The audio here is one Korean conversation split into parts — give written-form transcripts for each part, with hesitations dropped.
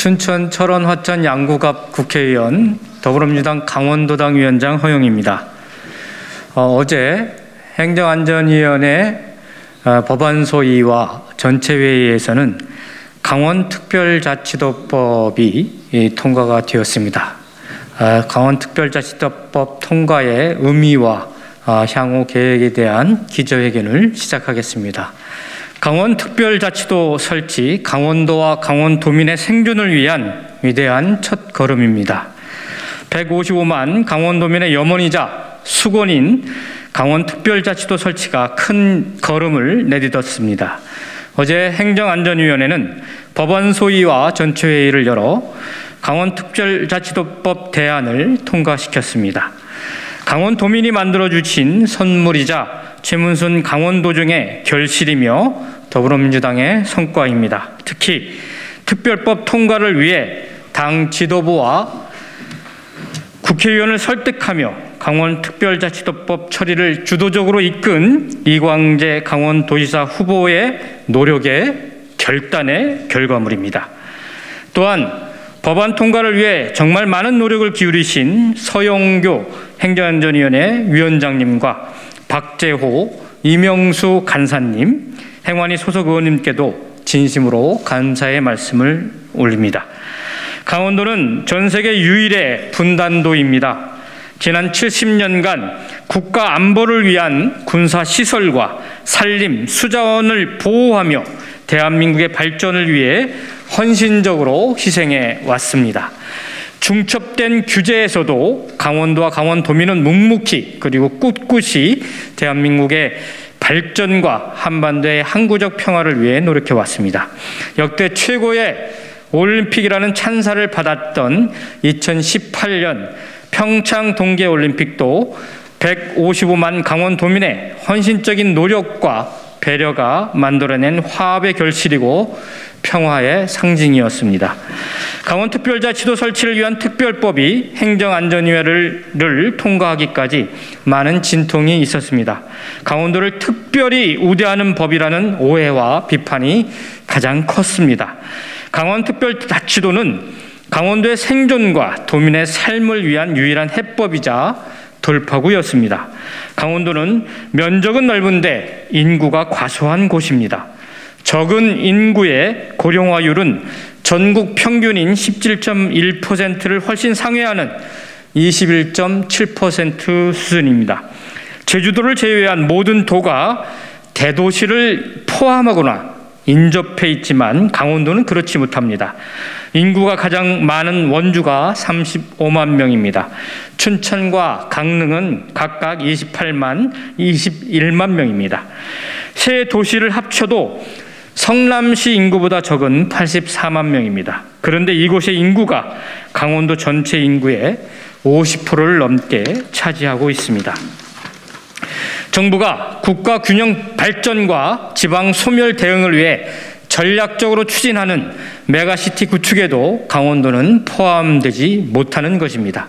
춘천 철원 화천 양구갑 국회의원, 더불어민주당 강원도당 위원장 허용입니다. 어제 행정안전위원회 법안소위와 전체회의에서는 강원특별자치도법이 통과가 되었습니다. 강원특별자치도법 통과의 의미와 향후 계획에 대한 기자회견을 시작하겠습니다. 강원특별자치도 설치, 강원도와 강원도민의 생존을 위한 위대한 첫 걸음입니다. 155만 강원도민의 염원이자 수건인 강원특별자치도 설치가 큰 걸음을 내딛었습니다. 어제 행정안전위원회는 법안소위와 전체회의를 열어 강원특별자치도법 대안을 통과시켰습니다. 강원도민이 만들어주신 선물이자 최문순 강원도정의 결실이며 더불어민주당의 성과입니다. 특히 특별법 통과를 위해 당 지도부와 국회의원을 설득하며 강원특별자치도법 처리를 주도적으로 이끈 이광재 강원도지사 후보의 노력의 결단의 결과물입니다. 또한 법안 통과를 위해 정말 많은 노력을 기울이신 서영교 행정안전위원회 위원장님과 박재호, 이명수 간사님, 행완위 소속 의원님께도 진심으로 감사의 말씀을 올립니다. 강원도는 전 세계 유일의 분단도입니다. 지난 70년간 국가 안보를 위한 군사시설과 산림, 수자원을 보호하며 대한민국의 발전을 위해 헌신적으로 희생해 왔습니다. 중첩된 규제에서도 강원도와 강원도민은 묵묵히 그리고 꿋꿋이 대한민국의 발전과 한반도의 항구적 평화를 위해 노력해 왔습니다. 역대 최고의 올림픽이라는 찬사를 받았던 2018년 평창 동계올림픽도 155만 강원도민의 헌신적인 노력과 배려가 만들어낸 화합의 결실이고 평화의 상징이었습니다. 강원특별자치도 설치를 위한 특별법이 행정안전위원회를 통과하기까지 많은 진통이 있었습니다. 강원도를 특별히 우대하는 법이라는 오해와 비판이 가장 컸습니다. 강원특별자치도는 강원도의 생존과 도민의 삶을 위한 유일한 해법이자 돌파구였습니다. 강원도는 면적은 넓은데 인구가 과소한 곳입니다. 적은 인구의 고령화율은 전국 평균인 17.1%를 훨씬 상회하는 21.7% 수준입니다. 제주도를 제외한 모든 도가 대도시를 포함하거나 인접해 있지만 강원도는 그렇지 못합니다. 인구가 가장 많은 원주가 35만 명입니다. 춘천과 강릉은 각각 28만, 21만 명입니다. 세 도시를 합쳐도 성남시 인구보다 적은 84만 명입니다. 그런데 이곳의 인구가 강원도 전체 인구의 50%를 넘게 차지하고 있습니다. 정부가 국가 균형 발전과 지방 소멸 대응을 위해 전략적으로 추진하는 메가시티 구축에도 강원도는 포함되지 못하는 것입니다.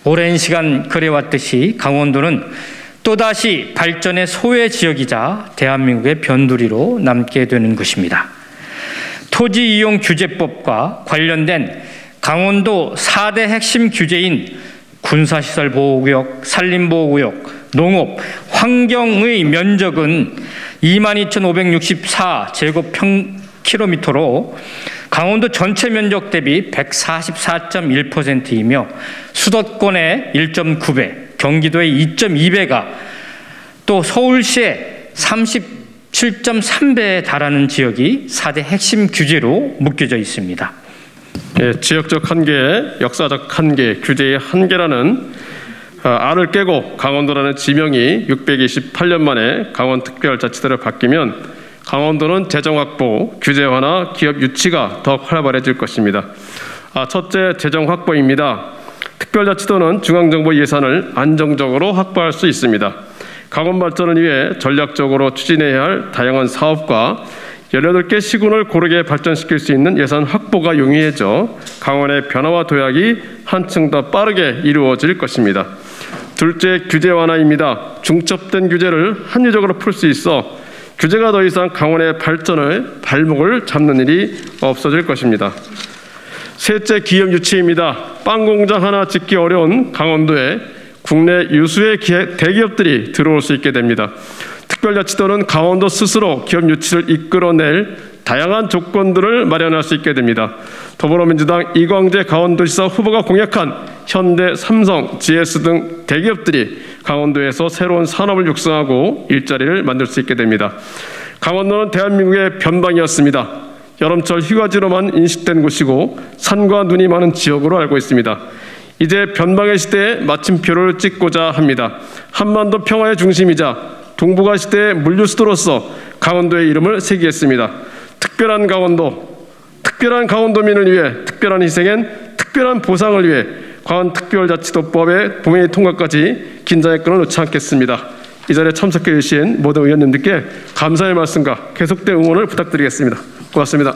오랜 시간 그래왔듯이 강원도는 또다시 발전의 소외 지역이자 대한민국의 변두리로 남게 되는 것입니다. 토지이용규제법과 관련된 강원도 4대 핵심 규제인 군사시설 보호구역, 산림보호구역, 농업, 환경의 면적은 22,564제곱평킬로미터로 강원도 전체 면적 대비 144.1%이며 수도권의 1.9배, 경기도의 2.2배가 또 서울시의 37.3배에 달하는 지역이 4대 핵심 규제로 묶여져 있습니다. 예, 지역적 한계, 역사적 한계, 규제의 한계라는 알을 깨고 강원도라는 지명이 628년 만에 강원특별자치도로 바뀌면 강원도는 재정 확보, 규제 완화, 기업 유치가 더 활발해질 것입니다. 첫째, 재정 확보입니다. 특별자치도는 중앙정부 예산을 안정적으로 확보할 수 있습니다. 강원 발전을 위해 전략적으로 추진해야 할 다양한 사업과 18개 시군을 고르게 발전시킬 수 있는 예산 확보가 용이해져 강원의 변화와 도약이 한층 더 빠르게 이루어질 것입니다. 둘째, 규제 완화입니다. 중첩된 규제를 합리적으로 풀 수 있어 규제가 더 이상 강원의 발전을 발목을 잡는 일이 없어질 것입니다. 셋째, 기업 유치입니다. 빵 공장 하나 짓기 어려운 강원도에 국내 유수의 대기업들이 들어올 수 있게 됩니다. 특별자치도는 강원도 스스로 기업 유치를 이끌어낼 다양한 조건들을 마련할 수 있게 됩니다. 더불어민주당 이광재 강원도지사 후보가 공약한 현대, 삼성, GS 등 대기업들이 강원도에서 새로운 산업을 육성하고 일자리를 만들 수 있게 됩니다. 강원도는 대한민국의 변방이었습니다. 여름철 휴가지로만 인식된 곳이고 산과 눈이 많은 지역으로 알고 있습니다. 이제 변방의 시대에 마침표를 찍고자 합니다. 한반도 평화의 중심이자 동북아 시대의 물류수도로서 강원도의 이름을 새기겠습니다. 특별한 강원도, 특별한 강원도민을 위해 특별한 희생엔 특별한 보상을 위해 강원특별자치도법의 본회의 통과까지 긴장의 끈을 놓지 않겠습니다. 이 자리에 참석해 주신 모든 의원님들께 감사의 말씀과 계속된 응원을 부탁드리겠습니다. 고맙습니다.